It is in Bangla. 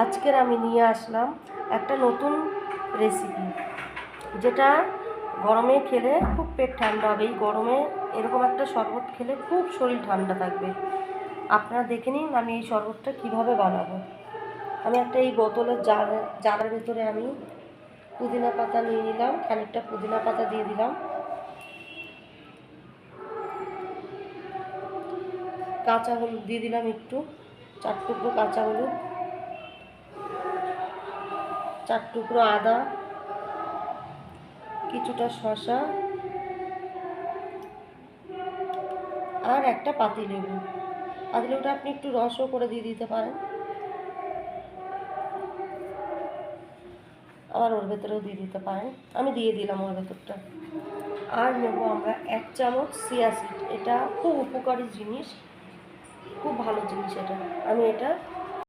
আজকের আমি নিয়ে আসলাম একটা নতুন রেসিপি, যেটা গরমে খেলে খুব পেট ঠান্ডা হবে। এই গরমে এরকম একটা শরবত খেলে খুব শরীর ঠান্ডা থাকবে। আপনারা দেখে নিন আমি এই শরবতটা কীভাবে বানাবো। আমি একটা এই বোতলের জারের ভেতরে আমি পুদিনা পাতা নিয়ে নিলাম, খানিকটা পুদিনা পাতা দিয়ে দিলাম, কাঁচা হলুদ দিয়ে দিলাম একটু, 4 টুকরো কাঁচা হলুদ, 4 টুকরো আদা, কিছুটা শসা আর একটা পাতিলেবু। পাতিলেবুটা আপনি একটু রসও করে দিয়ে দিতে পারেন, আবার ওর ভেতরেও দিয়ে দিতে পারেন। আমি দিয়ে দিলাম ওর ভেতরটা। আর নেব আমরা 1 চামচ চিয়া সিড। এটা খুব উপকারী জিনিস, খুব ভালো জিনিস এটা। আমি এটা